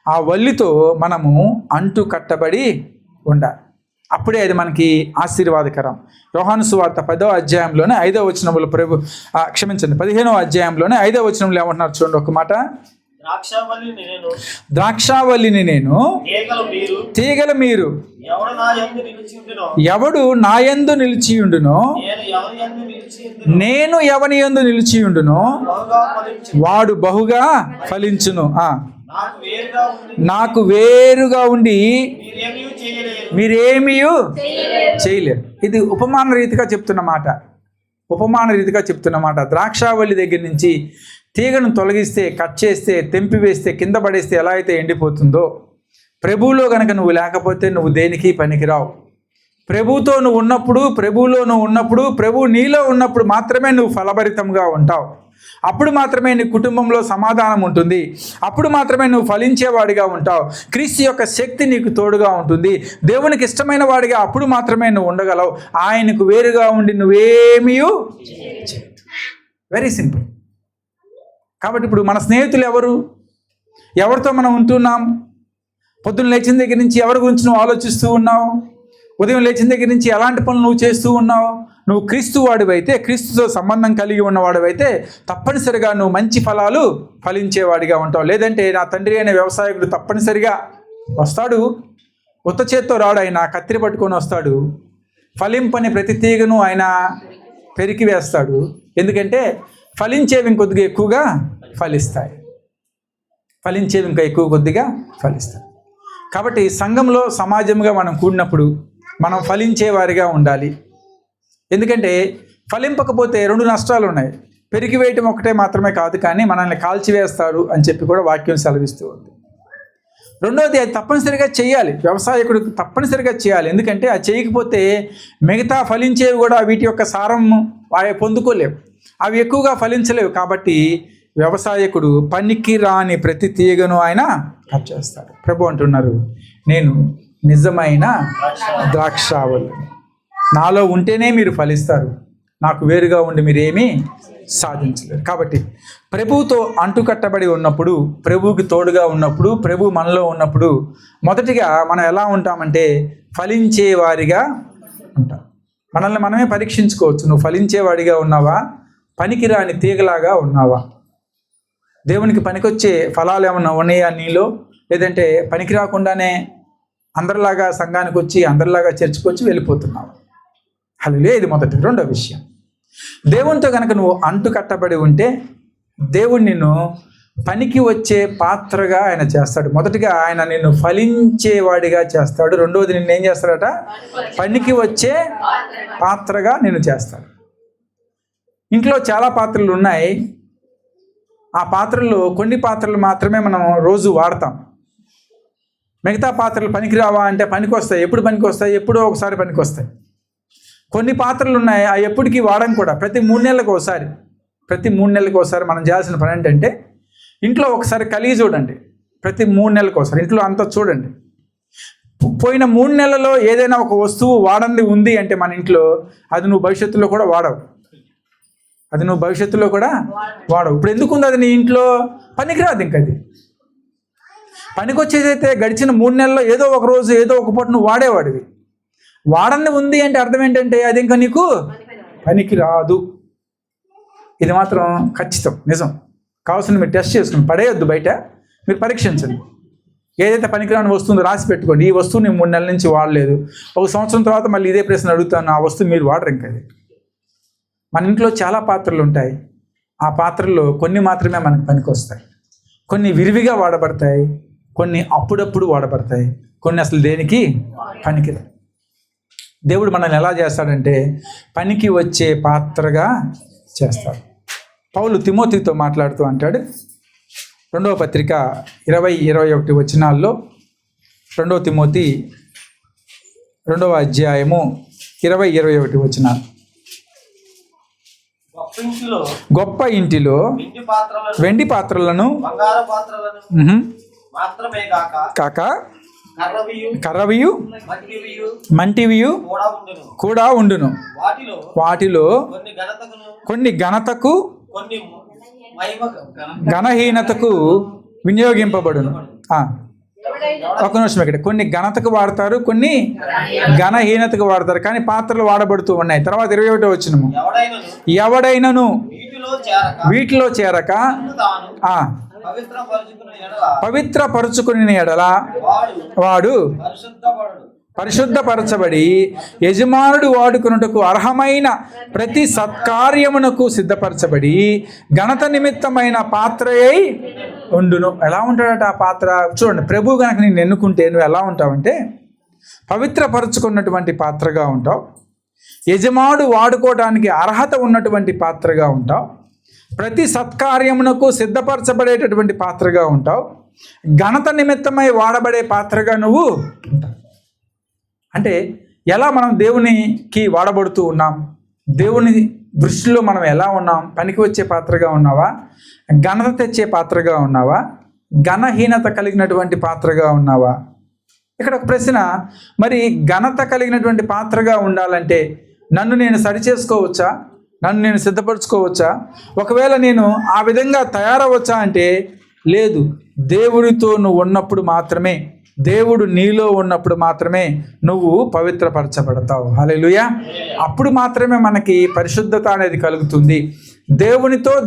ఆ వల్లితో మనము అంటు కట్టబడి ఉండాలి. అప్పుడే అది మనకి ఆశీర్వాదకరం. యోహాను సువార్త 10వ అధ్యాయంలోనే 5వ వచనంలో ప్రభు 15వ అధ్యాయంలోనే 5వ వచనంలో ఏమంటున్నారు చూడండి ఒక మాట. ద్రాక్షావల్లిని నేను, తీగలు మీరు, ఎవడు నా యందు నిలిచియుండునో, నేను ఎవని యందు నిలిచియుండునో వాడు బహుగా ఫలించును. నాకు వేరుగా ఉండి మీరేమీ చేయలేరు. ఇది ఉపమాన రీతిగా చెప్తున్న మాట. ద్రాక్షావల్లి దగ్గర నుంచి తీగను తొలగిస్తే, కట్ చేస్తే, తెంపివేస్తే, కింద పడేస్తే ఎలా అయితే ఎండిపోతుందో, ప్రభువులో కనుక నువ్వు లేకపోతే నువ్వు దేనికి పనికిరావు. ప్రభువుతో నువ్వు ఉన్నప్పుడు, ప్రభువులో నువ్వు ఉన్నప్పుడు, ప్రభువు నీలో ఉన్నప్పుడు మాత్రమే నువ్వు ఫలభరితంగా ఉంటావు. అప్పుడు మాత్రమే నీ కుటుంబంలో సమాధానం ఉంటుంది, అప్పుడు మాత్రమే నువ్వు ఫలించేవాడిగా ఉంటావు. క్రీస్తు యొక్క శక్తి నీకు తోడుగా ఉంటుంది, దేవునికి ఇష్టమైన వాడిగా అప్పుడు మాత్రమే నువ్వు ఉండగలవు. ఆయనకు వేరుగా ఉండి నువ్వేమీ. Very simple. కాబట్టి ఇప్పుడు మన స్నేహితులు ఎవరితో మనం ఉంటున్నాం? పొద్దున్న లేచిన దగ్గర నుంచి ఎవరి గురించి నువ్వు ఆలోచిస్తూ ఉన్నావు? ఉదయం లేచిన దగ్గర నుంచి ఎలాంటి పనులు నువ్వు చేస్తూ ఉన్నావు? నువ్వు క్రీస్తు వాడివైతే, క్రీస్తుతో సంబంధం కలిగి ఉన్నవాడివైతే తప్పనిసరిగా నువ్వు మంచి ఫలాలు ఫలించేవాడిగా ఉంటావు. లేదంటే నా తండ్రి అనే వ్యవసాయకుడు తప్పనిసరిగా వస్తాడు, ఉత్త చేత్తో రాడు, ఆయన కత్తిరి పట్టుకొని వస్తాడు, ఫలింపని ప్రతి తీగను ఆయన పెరికి వేస్తాడు. ఎందుకంటే ఫలించేవి ఇంకొద్దిగా ఎక్కువగా ఫలిస్తాయి. కాబట్టి సంఘంలో, సమాజంగా మనం కూడినప్పుడు మనం ఫలించే వారిగా ఉండాలి. ఎందుకంటే ఫలింపకపోతే 2 నష్టాలు ఉన్నాయి. పెరిగి వేయటం ఒకటే మాత్రమే కాదు, కానీ మనల్ని కాల్చివేస్తారు అని చెప్పి కూడా వాక్యం సెలవిస్తూ ఉంది. రెండోది, అది తప్పనిసరిగా చేయాలి, వ్యవసాయకుడు తప్పనిసరిగా చేయాలి. ఎందుకంటే అది చేయకపోతే మిగతా ఫలించేవి కూడా వీటి యొక్క సారం పొందుకోలేవు, అవి ఎక్కువగా ఫలించలేవు. కాబట్టి వ్యవసాయకుడు పనికి రాని ప్రతి తీగను ఆయన కట్ చేస్తాడు. ప్రభు అంటున్నారు, నేను నిజమైన ద్రాక్షావల్లి, నాలో ఉంటేనే మీరు ఫలిస్తారు, నాకు వేరుగా ఉండి మీరేమీ సాధించలేరు. కాబట్టి ప్రభువుతో అంటుకట్టబడి ఉన్నప్పుడు, ప్రభువుకి తోడుగా ఉన్నప్పుడు, ప్రభు మనలో ఉన్నప్పుడు మొదటిగా మనం ఎలా ఉంటామంటే ఫలించేవారిగా ఉంటాం. మనల్ని మనమే పరీక్షించుకోవచ్చు. నువ్వు ఫలించేవాడిగా ఉన్నావా, పనికిరాని తీగలాగా ఉన్నావా? దేవునికి పనికొచ్చే ఫలాలు ఏమన్నా ఉన్నాయా నీలో? లేదంటే పనికి రాకుండానే అందరిలాగా సంఘానికి వచ్చి, అందరిలాగా చర్చికి వచ్చి వెళ్ళిపోతున్నావు? హల్లెలూయా. ఇది మొదటి. రెండో విషయం, దేవునితో కనుక నువ్వు అంటు కట్టబడి ఉంటే దేవుడు నిన్ను పనికి వచ్చే పాత్రగా ఆయన చేస్తాడు. మొదటిగా ఆయన నిన్ను ఫలించేవాడిగా చేస్తాడు. రెండవది, నిన్ను ఏం చేస్తాడట? పనికి వచ్చే పాత్రగా నిన్ను చేస్తాడు. ఇంట్లో చాలా పాత్రలు ఉన్నాయి, ఆ పాత్రల్లో కొన్ని పాత్రలు మాత్రమే మనం రోజు వాడతాం. మిగతా పాత్రలు పనికిరావా అంటే పనికి వస్తాయి. ఎప్పుడు పనికి వస్తాయి? ఎప్పుడో ఒకసారి పనికి వస్తాయి. కొన్ని పాత్రలు ఉన్నాయి, ఆ ఎప్పటికీ వాడం కూడా. ప్రతి 3 నెలలకు ఒకసారి మనం చేయాల్సిన పని ఏంటంటే ఇంట్లో ఒకసారి కలిగి చూడండి. ప్రతి 3 నెలలకు ఒకసారి ఇంట్లో అంతా చూడండి. పోయిన 3 నెలల్లో ఏదైనా ఒక వస్తువు వాడంది ఉంది అంటే మన ఇంట్లో, అది నువ్వు భవిష్యత్తులో కూడా వాడవు. ఇప్పుడు ఎందుకు ఉంది అది నీ ఇంట్లో? పనికిరాదు. ఇంక అది పనికొచ్చేదైతే గడిచిన 3 నెలల్లో ఏదో ఒక రోజు ఏదో ఒక పూట నువ్వు వాడేవాడివి. వాడంది ఉంది అంటే అర్థం ఏంటంటే అది ఇంకా నీకు పనికి రాదు. ఇది మాత్రం ఖచ్చితం, నిజం. కావాల్సిన మీరు టెస్ట్ చేసుకుని పడేయొద్దు, బయట మీరు పరీక్షించండి. ఏదైతే పనికిరాని వస్తువుని రాసి పెట్టుకోండి. ఈ వస్తువు నేను 3 నెలల నుంచి వాడలేదు, 1 సంవత్సరం తర్వాత మళ్ళీ ఇదే ప్రశ్న అడుగుతాను, ఆ వస్తువు మీరు వాడరు. ఇంకా అది మన ఇంట్లో చాలా పాత్రలు ఉంటాయి. ఆ పాత్రల్లో కొన్ని మాత్రమే మనకు పనికి వస్తాయి, కొన్ని విరివిగా వాడబడతాయి, కొన్ని అప్పుడప్పుడు వాడబడతాయి, కొన్ని అసలు దేనికి పనికిరావు. దేవుడు మనల్ని ఎలా చేస్తాడంటే పనికి వచ్చే పాత్రగా చేస్తాడు. పౌలు తిమోతితో మాట్లాడుతూ అంటాడు, 2వ పత్రిక 20-21 వచనాల్లో, 2 తిమోతి 2వ అధ్యాయము 20-21 వచనాలు. గొప్ప ఇంటిలో వెండి పాత్రలను కాక కర్రవియు మంటివియు కూడా ఉండును. వాటిలో కొన్ని ఘనతకు ఘనహీనతకు వినియోగింపబడును. ఒక నిమిషం, ఇక్కడ కొన్ని ఘనతకు వాడతారు, కొన్ని ఘనహీనతకు వాడతారు, కానీ పాత్రలు వాడబడుతూ ఉన్నాయి. తర్వాత 21వ వచనము, ఎవడైనను వీటిలో చేరక పవిత్రపరుచుకుని ఎడల వాడు పరిశుద్ధపరచబడి యజమానుడు వాడుకున్నటకు అర్హమైన ప్రతి సత్కార్యమునకు సిద్ధపరచబడి ఘనత నిమిత్తమైన పాత్రయై ఉండును. ఎలా ఉంటాడట ఆ పాత్ర? చూడండి, ప్రభు కనుక నేను ఎన్నుకుంటే నువ్వు ఎలా ఉంటావంటే పవిత్రపరుచుకున్నటువంటి పాత్రగా ఉంటావు, యజమానుడు వాడుకోవడానికి అర్హత ఉన్నటువంటి పాత్రగా ఉంటావు, ప్రతి సత్కార్యమునకు సిద్ధపరచబడేటటువంటి పాత్రగా ఉంటావు, ఘనత నిమిత్తమై వాడబడే పాత్రగా నువ్వు ఉంటావు. అంటే ఎలా మనం దేవునికి వాడబడుతూ ఉన్నాం? దేవుని దృష్టిలో మనం ఎలా ఉన్నాం? పనికి వచ్చే పాత్రగా ఉన్నావా? ఘనత తెచ్చే పాత్రగా ఉన్నావా? ఘనహీనత కలిగినటువంటి పాత్రగా ఉన్నావా? ఇక్కడ ఒక ప్రశ్న, మరి ఘనత కలిగినటువంటి పాత్రగా ఉండాలంటే నన్ను నేను సరిచేసుకోవచ్చా? నన్ను నేను సిద్ధపరచుకోవచ్చా? ఒకవేళ నేను ఆ విధంగా తయారవచ్చా అంటే లేదు. దేవుడితో నువ్వు ఉన్నప్పుడు మాత్రమే, దేవుడు నీలో ఉన్నప్పుడు మాత్రమే నువ్వు పవిత్రపరచబడతావు. హల్లెలూయా. అప్పుడు మాత్రమే మనకి పరిశుద్ధత అనేది కలుగుతుంది.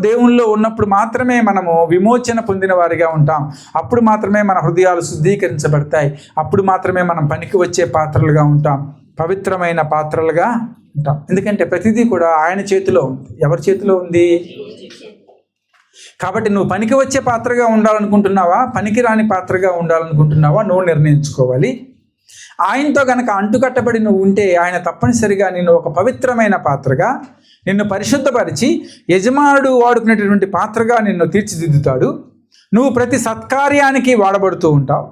దేవునిలో ఉన్నప్పుడు మాత్రమే మనము విమోచన పొందిన వారిగా ఉంటాం. అప్పుడు మాత్రమే మన హృదయాలు శుద్ధీకరించబడతాయి. అప్పుడు మాత్రమే మనం పనికి వచ్చే పాత్రలుగా ఉంటాం, పవిత్రమైన పాత్రలుగా ఉంటాం. ఎందుకంటే ప్రతిదీ కూడా ఆయన చేతిలో ఉంది. ఎవరి చేతిలో ఉంది? కాబట్టి నువ్వు పనికి వచ్చే పాత్రగా ఉండాలనుకుంటున్నావా, పనికి రాని పాత్రగా ఉండాలనుకుంటున్నావా? నువ్వు నిర్ణయించుకోవాలి. ఆయనతో కనుక అంటుకట్టబడి నువ్వు ఉంటే ఆయన తప్పనిసరిగా నిన్ను ఒక పవిత్రమైన పాత్రగా, నిన్ను పరిశుద్ధపరిచి యజమానుడు వాడుకునేటటువంటి పాత్రగా నిన్ను తీర్చిదిద్దుతాడు. నువ్వు ప్రతి సత్కార్యానికి వాడబడుతూ ఉంటావు,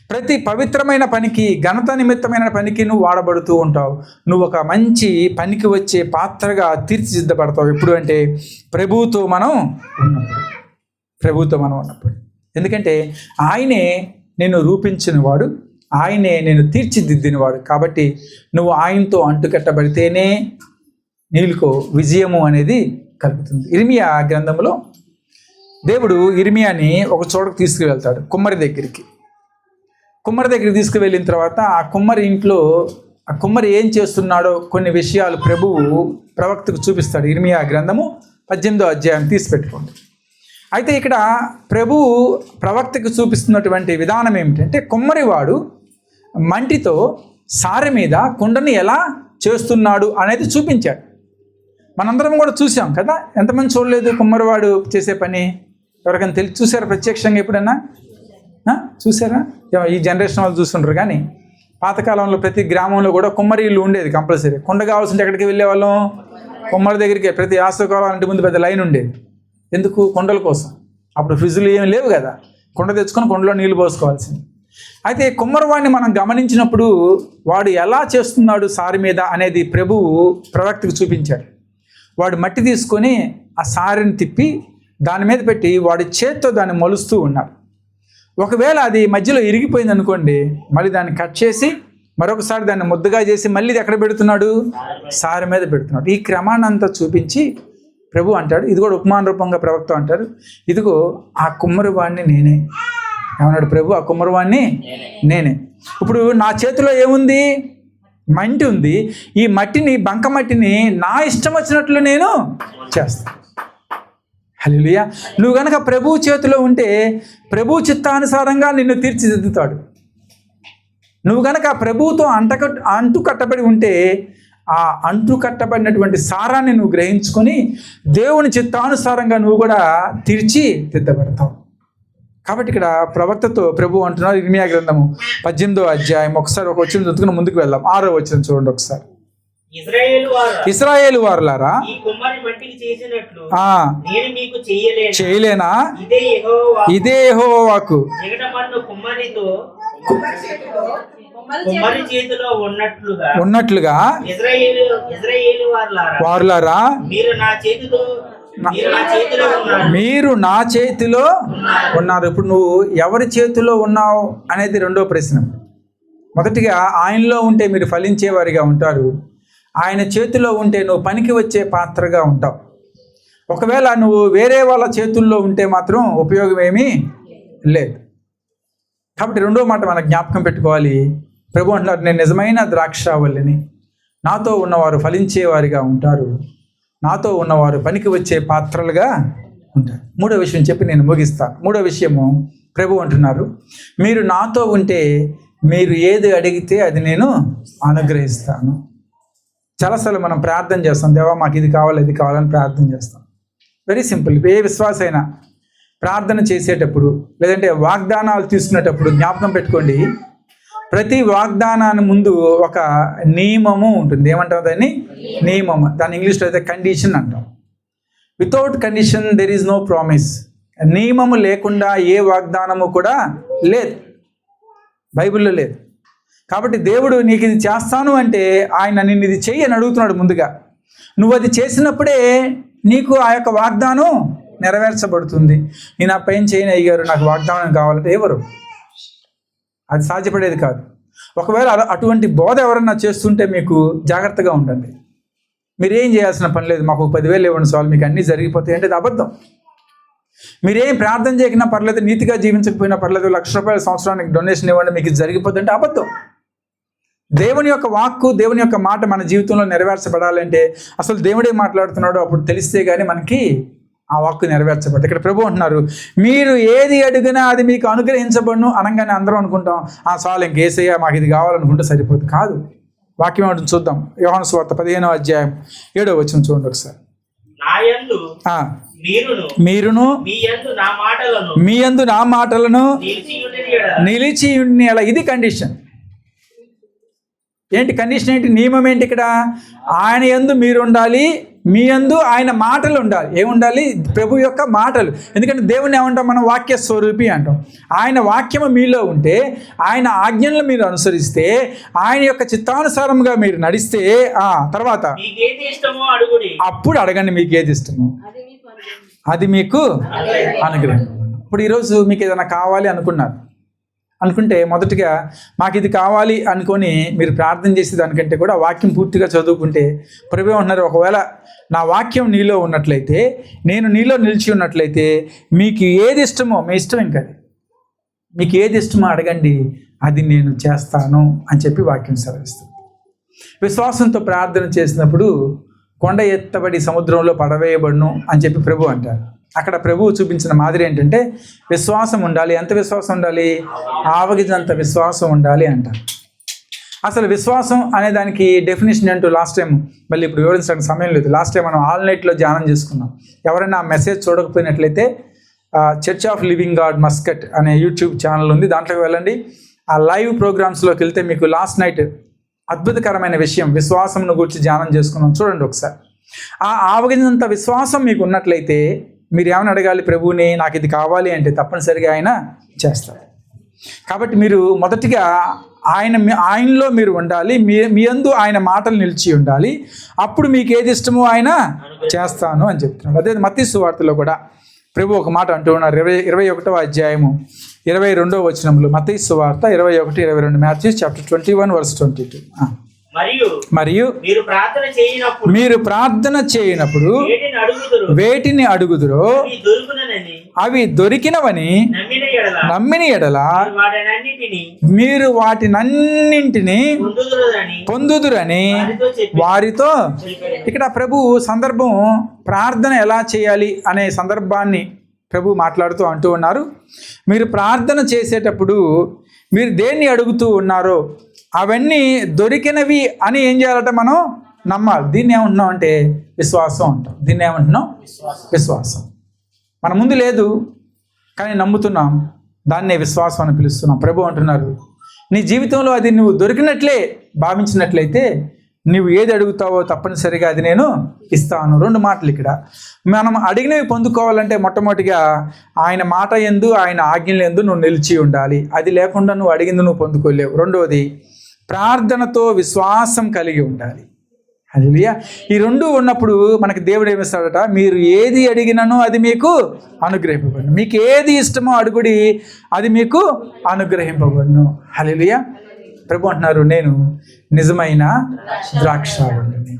ప్రతి పవిత్రమైన పనికి, ఘనత నిమిత్తమైన పనికి నువ్వు వాడబడుతూ ఉంటావు. నువ్వు ఒక మంచి పనికి వచ్చే పాత్రగా తీర్చిదిద్దబడతావు. ఎప్పుడు అంటే ప్రభువుతో మనం ఉన్నప్పుడు. ఎందుకంటే ఆయనే నిన్ను రూపించినవాడు, ఆయనే నేను తీర్చిదిద్దినవాడు. కాబట్టి నువ్వు ఆయనతో అంటుకట్టబడితేనే నీకు విజయము అనేది కలుగుతుంది. ఇర్మియా గ్రంథంలో దేవుడు ఇర్మియాని ఒక చోటకు తీసుకువెళ్తాడు, కుమ్మరి దగ్గరికి తీసుకువెళ్ళిన తర్వాత ఆ కుమ్మరి ఏం చేస్తున్నాడో కొన్ని విషయాలు ప్రభువు ప్రవక్తకు చూపిస్తాడు. ఇర్మియా గ్రంథము 18వ అధ్యాయం తీసి పెట్టుకోండి. అయితే ఇక్కడ ప్రభువు ప్రవక్తకు చూపిస్తున్నటువంటి విధానం ఏమిటంటే కుమ్మరివాడు మంటితో సారె మీద కుండని ఎలా చేస్తున్నాడు అనేది చూపించాడు. మనందరం కూడా చూసాం కదా. ఎంతమంది చూడలేదు కుమ్మరివాడు చేసే పని? ఎవరికైనా చూసారా ప్రత్యక్షంగా ఎప్పుడైనా? చూసారా? ఈ జనరేషన్ వాళ్ళు చూస్తుంటారు. కానీ పాతకాలంలో ప్రతి గ్రామంలో కూడా కుమ్మరి ఇల్లు ఉండేది కంపల్సరీ. కుండ కావాల్సింటే ఎక్కడికి వెళ్ళేవాళ్ళం? కుమ్మరి దగ్గరికి ప్రతి యాసకాలం ఇంటి ముందు పెద్ద లైన్ ఉండేది. ఎందుకు? కుండల కోసం. అప్పుడు ఫ్రిడ్జ్లు ఏమి లేవు కదా, కుండ తెచ్చుకొని కుండలో నీళ్లు పోసుకోవాల్సింది. అయితే కుమ్మరివాడిని మనం గమనించినప్పుడు వాడు ఎలా చేస్తున్నాడు సారి మీద అనేది ప్రభువు ప్రవక్తకు చూపించాడు. వాడు మట్టి తీసుకొని ఆ సారిని తిప్పి దాని మీద పెట్టి వాడి చేత్తో దాన్ని మలుస్తూ ఉన్నాడు. ఒకవేళ అది మధ్యలో ఇరిగిపోయింది అనుకోండి, మళ్ళీ దాన్ని కట్ చేసి మరొకసారి దాన్ని ముద్దగా చేసి మళ్ళీ ఇది ఎక్కడ పెడుతున్నాడు? సారి మీద పెడుతున్నాడు. ఈ క్రమాన్ని అంతా చూపించి ప్రభు అంటాడు, ఇది కూడా ఉపమాన రూపంగా ప్రవక్త అంటారు, ఇదిగో ఆ కుమ్మరివాడిని నేనే. ఏమన్నాడు ప్రభు? ఆ కుమ్మరివాడిని నేనే. ఇప్పుడు నా చేతిలో ఏముంది? మట్టి ఉంది. ఈ మట్టిని, బంక మట్టిని నా ఇష్టం వచ్చినట్లు నేను చేస్తాను. హల్లెలూయా. నువ్వు కనుక ప్రభు చేతిలో ఉంటే ప్రభు చిత్తానుసారంగా నిన్ను తీర్చిదిద్దుతాడు. నువ్వు కనుక ప్రభువుతో అంటు కట్టబడి ఉంటే ఆ అంటు కట్టబడినటువంటి సారాన్ని నువ్వు గ్రహించుకొని దేవుని చిత్తానుసారంగా నువ్వు కూడా తీర్చిదిద్దబడతావు. కాబట్టి ఇక్కడ ప్రవక్తతో ప్రభు అంటున్నారు, ఇర్మియా గ్రంథము 18వ అధ్యాయం ఒకసారి ఒక వచ్చిన చదువుకుని ముందుకు వెళ్దాం. 6వ వచనం చూడండి ఒకసారి. ఇశ్రాయేలు వారులారా, చేయలేనా? ఇదే యెహోవా వాక్కు. ఉన్నట్లుగా వారులారా, మీరు నా చేతిలో ఉన్నారు. ఇప్పుడు నువ్వు ఎవరి చేతిలో ఉన్నావు అనేది రెండో ప్రశ్న. మొదటిగా ఆయనలో ఉంటే మీరు ఫలించేవారిగా ఉంటారు. ఆయన చేతిలో ఉంటే నువ్వు పనికి వచ్చే పాత్రగా ఉంటావు. ఒకవేళ నువ్వు వేరే వాళ్ళ చేతుల్లో ఉంటే మాత్రం ఉపయోగం ఏమీ లేదు. కాబట్టి రెండో మాట మనం జ్ఞాపకం పెట్టుకోవాలి. ప్రభు అంటున్నారు, నేను నిజమైన ద్రాక్షావల్లిని, నాతో ఉన్నవారు ఫలించేవారిగా ఉంటారు, నాతో ఉన్నవారు పనికి వచ్చే పాత్రలుగా ఉంటారు. మూడో విషయం చెప్పి నేను ముగిస్తాను. మూడో విషయము ప్రభు అంటున్నారు, మీరు నాతో ఉంటే మీరు ఏది అడిగితే అది నేను అనుగ్రహిస్తాను. చాలాసార్లు మనం ప్రార్థన చేస్తాం, దేవా మాకు ఇది కావాలి అది కావాలని ప్రార్థన చేస్తాం. Very simple. ఏ విశ్వాస అయినా ప్రార్థన చేసేటప్పుడు లేదంటే వాగ్దానాలు తీసుకునేటప్పుడు జ్ఞాపకం పెట్టుకోండి, ప్రతి వాగ్దానాన్ని ముందు ఒక నియమము ఉంటుంది. ఏమంటాం దాన్ని? నియమము. దాని ఇంగ్లీష్లో అయితే కండిషన్ అంటాం. Without condition there is no promise. నియమము లేకుండా ఏ వాగ్దానము కూడా లేదు, బైబిల్లో లేదు. కాబట్టి దేవుడు నీకు ఇది చేస్తాను అంటే ఆయన నిన్ను ఇది చెయ్యి అని అడుగుతున్నాడు ముందుగా. నువ్వు అది చేసినప్పుడే నీకు ఆ యొక్క వాగ్దానం నెరవేర్చబడుతుంది. నేను ఆ పైన చేయని అయ్యారు, నాకు వాగ్దానం కావాలంటే ఎవరు? అది సాధ్యపడేది కాదు. ఒకవేళ అటువంటి బోధ ఎవరన్నా చేస్తుంటే మీకు జాగ్రత్తగా ఉండండి. మీరేం చేయాల్సిన పని లేదు, మాకు 10,000 ఇవ్వండి చాలు మీకు అన్నీ జరిగిపోతాయి అంటే అది అబద్ధం. మీరేం ప్రార్థన చేయకపోయినా పర్లేదు, నీతిగా జీవించకపోయినా పర్లేదు, ₹1,00,000 సంవత్సరానికి డొనేషన్ ఇవ్వండి మీకు ఇది జరిగిపోతుంది అంటే అబద్ధం. దేవుని యొక్క వాక్కు, దేవుని యొక్క మాట మన జీవితంలో నెరవేర్చబడాలంటే అసలు దేవుడే మాట్లాడుతున్నాడో అప్పుడు తెలిస్తే కానీ మనకి ఆ వాక్కు నెరవేర్చబడదు. ఇక్కడ ప్రభు అంటున్నారు, మీరు ఏది అడిగినా అది మీకు అనుగ్రహించబడును అనగానే అందరం అనుకుంటాం, చాలు ఇంకేసయ్యా మాకు ఇది కావాలనుకుంటే సరిపోదు. కాదు, వాక్యం ఏమంటుంది చూద్దాం. యోహాను సువార్త 15వ అధ్యాయం 7వ వచనం చూడండి ఒకసారి. మీరును మీ యందు నా మాటలను నిలిచి ఉండిన. ఇది కండిషన్. ఏంటి కండిషన్? ఏంటి? నియమం ఏంటి? ఇక్కడ ఆయన యందు మీరు ఉండాలి, మీ యందు ఆయన మాటలు ఉండాలి. ఏముండాలి? ప్రభు యొక్క మాటలు. ఎందుకంటే దేవుని ఏమంటాం మనం? వాక్య స్వరూపి అంటాం. ఆయన వాక్యము మీలో ఉంటే, ఆయన ఆజ్ఞలను మీరు అనుసరిస్తే, ఆయన యొక్క చిత్తానుసారంగా మీరు నడిస్తే తర్వాత అప్పుడు అడగండి మీకు ఏది ఇష్టమో అది మీకు అనుగ్రహం. ఇప్పుడు ఈరోజు మీకు ఏదైనా కావాలి అనుకుంటే మొదటిగా మాకు ఇది కావాలి అనుకొని మీరు ప్రార్థన చేసే దానికంటే కూడా వాక్యం పూర్తిగా చదువుకుంటే ప్రభు అంటున్నారు, ఒకవేళ నా వాక్యం నీలో ఉన్నట్లయితే, నేను నీలో నిలిచి ఉన్నట్లయితే మీకు ఏది ఇష్టమో, మీ ఇష్టం ఇంకా మీకు ఏది ఇష్టమో అడగండి, అది నేను చేస్తాను అని చెప్పి వాక్యం సెలవిస్తుంది. విశ్వాసంతో ప్రార్థన చేసినప్పుడు కొండ ఎత్తబడి సముద్రంలో పడవేయబడును అని చెప్పి ప్రభు అంటారు. అక్కడ ప్రభువు చూపించిన మాదిరి ఏంటంటే విశ్వాసం ఉండాలి. ఎంత విశ్వాసం ఉండాలి? ఆవగింజంత విశ్వాసం ఉండాలి అంటారు. అసలు విశ్వాసం అనే దానికి డెఫినేషన్ ఏంటో లాస్ట్ టైం మళ్ళీ ఇప్పుడు వివరించడానికి సమయం లేదు. లాస్ట్ టైం మనం ఆల్ నైట్లో ధ్యానం చేసుకున్నాం. ఎవరైనా ఆ మెసేజ్ చూడకపోయినట్లయితే church of living God Muscat అనే యూట్యూబ్ ఛానల్ ఉంది, దాంట్లోకి వెళ్ళండి. ఆ లైవ్ ప్రోగ్రామ్స్లోకి వెళ్తే మీకు లాస్ట్ నైట్ అద్భుతకరమైన విషయం విశ్వాసంను గురించి ధ్యానం చేసుకున్నాం, చూడండి ఒకసారి. ఆ ఆవగింజంత విశ్వాసం మీకు ఉన్నట్లయితే మీరు ఏమని అడగాలి? ప్రభువుని, నాకు ఇది కావాలి అంటే తప్పనిసరిగా ఆయన చేస్తారు. కాబట్టి మీరు మొదటిగా ఆయనలో మీరు ఉండాలి, మీ యందు ఆయన మాటలు నిలిచి ఉండాలి. అప్పుడు మీకు ఏది ఇష్టమో ఆయన చేస్తాను అని చెప్తున్నాడు. అదే మత్తయి సువార్తలో కూడా ప్రభు ఒక మాట అంటూ ఉన్నారు. 21వ అధ్యాయము 22వ వచనంలో, మత్తయి సువార్త 21-22, మాథ్యూ చాప్టర్ 21:22. మరియు మీరు ప్రార్థన చేయనప్పుడు వేటిని అడుగుదురో అవి దొరికినవని నమ్మిన ఎడల మీరు వాటినన్నింటినీ పొందుదురని వారితో. ఇక్కడ ప్రభు సందర్భం ప్రార్థన ఎలా చేయాలి అనే సందర్భాన్ని ప్రభు మాట్లాడుతూ అంటూ ఉన్నారు. మీరు ప్రార్థన చేసేటప్పుడు మీరు దేన్ని అడుగుతూ ఉన్నారో అవన్నీ దొరికినవి అని ఏం చేయాలంటే మనం నమ్మాలి. దీన్ని ఏమంటున్నాం అంటే విశ్వాసం అంటాం. దీన్ని ఏమంటున్నాం? విశ్వాసం. మన ముందు లేదు కానీ నమ్ముతున్నాం, దాన్నే విశ్వాసం అని పిలుస్తున్నాం. ప్రభు అంటున్నారు, నీ జీవితంలో అది నువ్వు దొరికినట్లే భావించినట్లయితే నువ్వు ఏది అడుగుతావో తప్పనిసరిగా అది నేను ఇస్తాను. 2 మాటలు ఇక్కడ. మనం అడిగినవి పొందుకోవాలంటే మొట్టమొదటిగా ఆయన మాట యందు, ఆయన ఆజ్ఞల యందు నువ్వు నిలిచి ఉండాలి. అది లేకుండా నువ్వు అడిగింది నువ్వు పొందుకోలేవు. రెండవది, ప్రార్థనతో విశ్వాసం కలిగి ఉండాలి. హల్లెలూయా. ఈ 2 ఉన్నప్పుడు మనకి దేవుడు ఏమిస్తాడట? మీరు ఏది అడిగినను అది మీకు అనుగ్రహింపబడును. మీకు ఏది ఇష్టమో అడుగుడి, అది మీకు అనుగ్రహింపబడును. హల్లెలూయా. ప్రభు అంటున్నారు, నేను నిజమైన ద్రాక్షావల్లిని.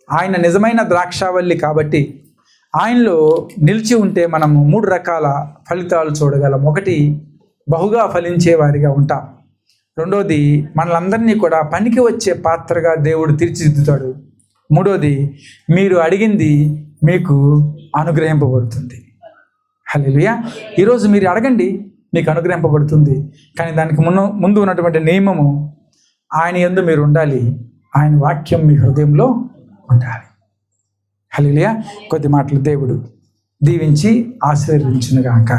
ఆయన నిజమైన ద్రాక్షావల్లి కాబట్టి ఆయనలో నిలిచి ఉంటే మనము 3 రకాల ఫలితాలు చూడగలం. 1, బహుగా ఫలించే వారిగా ఉంటాం. 2వది, మనలందరినీ కూడా పనికి వచ్చే పాత్రగా దేవుడు తీర్చిదిద్దుతాడు. 3వది, మీరు అడిగింది మీకు అనుగ్రహింపబడుతుంది. హల్లెలూయా. ఈరోజు మీరు అడగండి, మీకు అనుగ్రహింపబడుతుంది. కానీ దానికి ముందు ఉన్నటువంటి నియమము, ఆయన యందు మీరు ఉండాలి, ఆయన వాక్యం మీ హృదయంలో ఉండాలి. హల్లెలూయా. కొద్ది మాటలు దేవుడు దీవించి ఆశీర్వదించునుగాక.